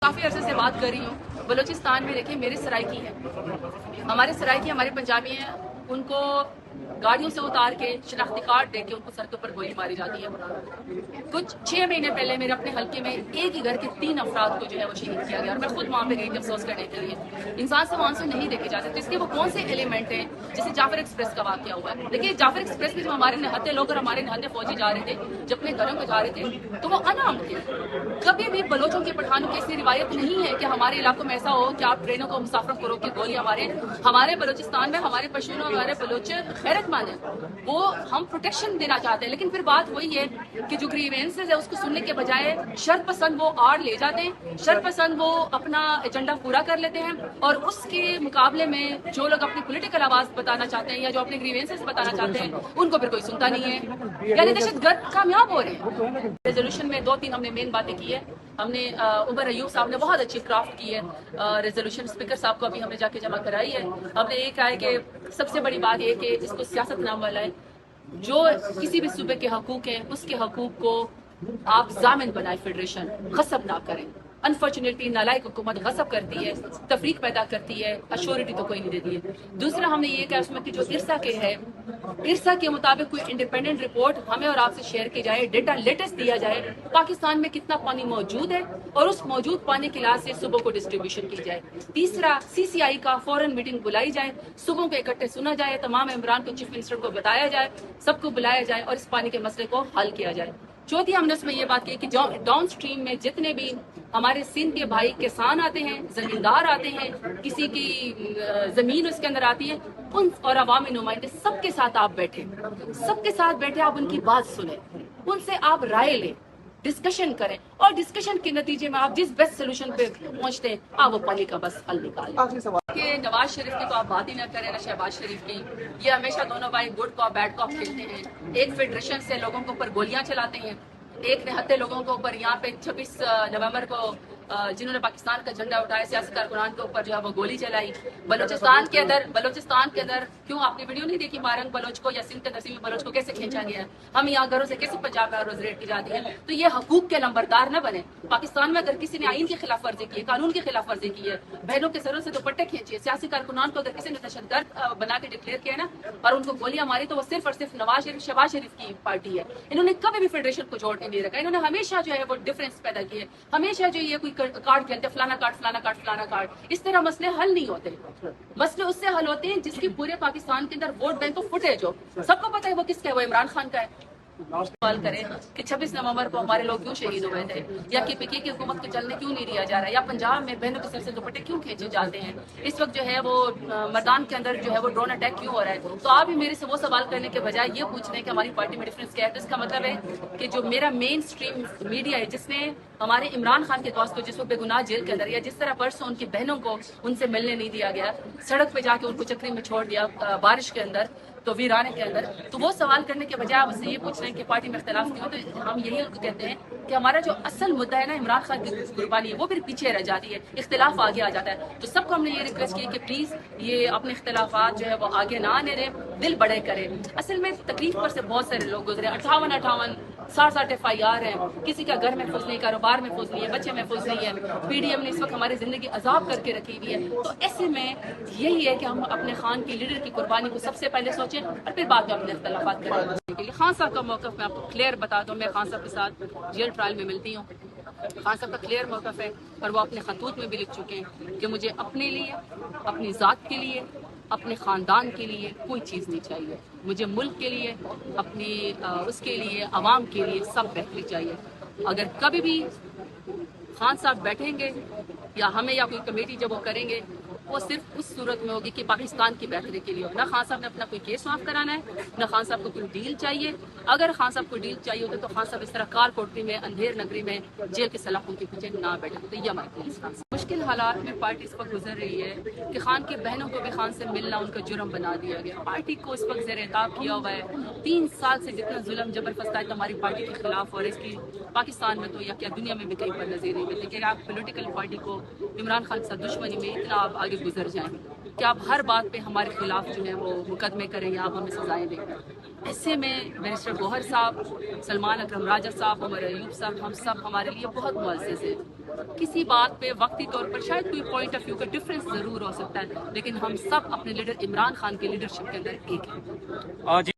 काफ़ी अरसे से बात कर रही हूँ। बलूचिस्तान में देखिए मेरे सराइकी हैं, हमारे सराइकी हमारे पंजाबी हैं, उनको गाड़ियों से उतार के शनाख्ती कार्ड दे के उनको सर के ऊपर गोली मारी जाती है। कुछ 6 महीने पहले मेरे अपने हल्के में एक ही घर के 3 अफराद को जो है वो शहीद किया गया और मैं खुद वहाँ पे गई थी अफसोस करने के लिए। इंसान से वहाँ से नहीं देखे जाते, तो इसके वो कौन से एलिमेंट हैं? जैसे जाफर एक्सप्रेस का वाक़या हुआ है। देखिए जाफर एक्सप्रेस में जब हमारे निहत्थे लोग और हमारे निहत्थे फौजी जा रहे थे, जब अपने घरों में जा रहे थे, तो वो अनाम थे। कभी भी बलोचों के पठानों की ऐसी रिवायत नहीं है कि हमारे इलाकों में ऐसा हो कि आप ट्रेनों को मुसाफिरों को रोक के गोलियां मारे। हमारे बलूचिस्तान में हमारे पशुओं हमारे बलोच गैरतमंद हैं, वो हम प्रोटेक्शन देना चाहते हैं, लेकिन फिर बात वही है कि जो ग्रीवेंसेस है उसको सुनने के बजाय शर्त पसंद वो आड़ ले जाते हैं, शर्त पसंद वो अपना एजेंडा पूरा कर लेते हैं और उसके मुकाबले में जो लोग अपनी पॉलिटिकल आवाज बताना चाहते हैं या जो अपने ग्रीवेंसेस बताना चाहते हैं उनको फिर कोई सुनता नहीं है, यानी दहशतगर्द कामयाब हो रहे हैं। रेजोल्यूशन में 2-3 हमने मेन बातें की है। हमने उमर अयूब साहब ने बहुत अच्छी क्राफ्ट की है रेजोल्यूशन, स्पीकर साहब को अभी हमने जाके जमा कराई है। हमने ये कहा है कि सबसे बड़ी बात ये कि इसको सियासत नाम वाला है, जो किसी भी सूबे के हकूक हैं उसके हकूक को आप जामिन बनाए, फेडरेशन गसब ना करें। अनफॉर्चुनेटली नालायक हुकूमत गसब करती है, तफरीक पैदा करती है, अश्योरिटी तो कोई नहीं देती है। दूसरा हमने ये कहा उसमें कि जो इरसा के है, इरसा के मुताबिक कोई इंडिपेंडेंट रिपोर्ट हमें और आपसे शेयर की जाए, डेटा लेटेस्ट दिया जाए, पाकिस्तान में कितना पानी मौजूद है और उस मौजूद पानी के लिहाज से सुबह को डिस्ट्रीब्यूशन की जाए। तीसरा CCI का फौरन मीटिंग बुलाई जाए, सुबह को इकट्ठे सुना जाए, तमाम मेंबरान को चीफ मिनिस्टर को बताया जाए, सबको बुलाया जाए और इस पानी के मसले को हल किया जाए। चौथी हमने उसमें ये बात की कि डाउन स्ट्रीम में जितने भी हमारे सिंध के भाई किसान आते हैं, जमींदार आते हैं, किसी की जमीन उसके अंदर आती है, उन और अवामी नुमाइंदे सबके साथ आप बैठे, सबके साथ बैठे आप उनकी बात सुने, उनसे आप राय लें, डिस्कशन करें और डिस्कशन के नतीजे में आप जिस बेस्ट सोल्यूशन पे पहुंचते हैं आप वो पानी का बस हल निकालें। कि नवाज शरीफ की तो आप बात ही ना करें ना शहबाज शरीफ की, ये हमेशा दोनों भाई गुड कॉप बैड कॉप खेलते हैं। एक फेडरेशन से लोगों के ऊपर गोलियां चलाते हैं, एक निहत्थे लोगों के ऊपर यहाँ पे 26 नवंबर को जिन्होंने पाकिस्तान का झंडा उठाया सियासी कारकुनान के ऊपर जो है वो गोली चलाई। बलूचिस्तान के अंदर क्यों आपने वीडियो नहीं देखी मारंग बलोच को या सिंध के नसीम बलोच को कैसे खींचा गया है? हम यहाँ घरों से कैसे पंजाब में रोज रेट की जाती है? तो ये हकूक के नंबरदार न बने। पाकिस्तान में अगर किसी ने आइन की खिलाफ वर्जी की है, कानून की खिलाफ वर्जी की है, बहनों के सरों से दुपट्टे खींचे, सियासी कारकुनान को अगर किसी ने दहशतगर्द बना के डिक्लेयर किया ना और उनको गोलियां मारी, तो वो सिर्फ और सिर्फ नवाज शरीफ शहबाज शरीफ की पार्टी है। इन्होंने कभी भी फेडरेशन को जोड़ के नहीं रखा, इन्होंने हमेशा जो है वो डिफरेंस पैदा किए, हमेशा जो ये कोई कार्ड खेलते फलाना कार्ड, इस तरह मसले हल नहीं होते। मसले उससे हल होते हैं जिसकी पूरे पाकिस्तान के अंदर वोट बैंक फुटेज हो, सबको पता है वो किसका है, वो इमरान खान का है। सवाल करें कि 26 नवंबर को हमारे लोग क्यों शहीद हुए थे, या KPK की हुकूमत को चलने क्यों नहीं दिया जा रहा है, या पंजाब में बहनों के सर से दुपट्टे क्यों खींचे जाते हैं, इस वक्त जो है वो मैदान के अंदर जो है वो ड्रोन अटैक क्यों हो रहा है, तो आप भी मेरे से वो सवाल करने के बजाय ये पूछ रहे हैं कि हमारी पार्टी में डिफरेंस क्या है। तो इसका मतलब है कि जो मेरा मेन स्ट्रीम मीडिया है, जिसने हमारे इमरान खान के दोस्त को जिस वक्त बेगुनाह जेल के अंदर, या जिस तरह परसों उनकी बहनों को उनसे मिलने नहीं दिया गया, सड़क पे जाके उनको चक्री में छोड़ दिया बारिश के अंदर, तो वीराने के अंदर, तो वो सवाल करने के बजाय आप उससे ये पूछ रहे हैं कि पार्टी में इख्तिलाफ क्यों। तो हम यही कहते हैं कि हमारा जो असल मुद्दा है ना इमरान खान की कुर्बानी है, वो फिर पीछे रह जाती है, इख्तिलाफ आगे आ जाता है। तो सबको हमने ये रिक्वेस्ट की कि प्लीज ये अपने इख्तिलाफात जो है वो आगे ना आने दें, दिल बड़े करें। असल में तकलीफ पर से बहुत सारे लोग गुजरे, 58 60 FIR है, किसी का घर महफूज नहीं, कारोबार महफूज नहीं है, बच्चे महफूज नहीं है, PDM ने इस वक्त हमारी जिंदगी अजाब करके रखी हुई है। तो ऐसे में यही है कि हम अपने खान की लीडर की कुर्बानी को सबसे पहले सोचें और फिर बाद में अपने इख्तिलाफात करें। खान साहब का मौक़िफ़ मैं आपको क्लियर बता दूं, मैं खान साहब के साथ जेल ट्रायल में मिलती हूँ। खान साहब का क्लियर मौक़िफ़ है और वो अपने खतूत में भी लिख चुके हैं कि मुझे अपने लिए, अपनी ज़ात के लिए, अपने ख़ानदान के लिए कोई चीज़ नहीं चाहिए, मुझे मुल्क के लिए, अपनी उसके लिए, अवाम के लिए सब बेहतरी चाहिए। अगर कभी भी खान साहब बैठेंगे या हमें या कोई कमेटी जब वो करेंगे, वो सिर्फ उस सूरत में होगी कि पाकिस्तान की बेहतरी के लिए हो। ना खान साहब ने अपना कोई केस माफ कराना है, ना खान साहब को कोई डील चाहिए। अगर खान साहब को डील चाहिए होता तो खान साहब इस तरह कार कोठरी में, अंधेर नगरी में, जेल के सलाखों के पीछे ना बैठे। तो ये हमारे मुश्किल हालात में पार्टी इस वक्त गुजर रही है कि खान की बहनों को भी खान से मिलना उनका जुर्म बना दिया गया। पार्टी को इस वक्त ज़ेर-ए-ताब किया हुआ है। 3 साल से जितना जुल्म जबर फसाद हमारी पार्टी के खिलाफ, और इसकी पाकिस्तान में तो या क्या दुनिया में भी कहीं पर नज़ीर नहीं मिलती कि आप पोलिटिकल पार्टी को इमरान खान के साथ दुश्मनी में इतना आप आगे गुजर जाएं कि आप हर बात पे हमारे खिलाफ जो है वो मुकदमे करें या आप हमें सजाएं दें। ऐसे में बैरिस्टर गौहर साहब, सलमान अकरम राजा साहब, उमर अयूब साहब, हम सब हमारे लिए बहुत मुअज़्ज़ज़ हैं। کسی بات پہ وقتی طور پر شاید کوئی پوائنٹ آف ویو کا ڈفرینس ضرور ہو سکتا ہے، لیکن ہم سب اپنے لیڈر عمران خان کی لیڈرشپ کے اندر ایک ہیں۔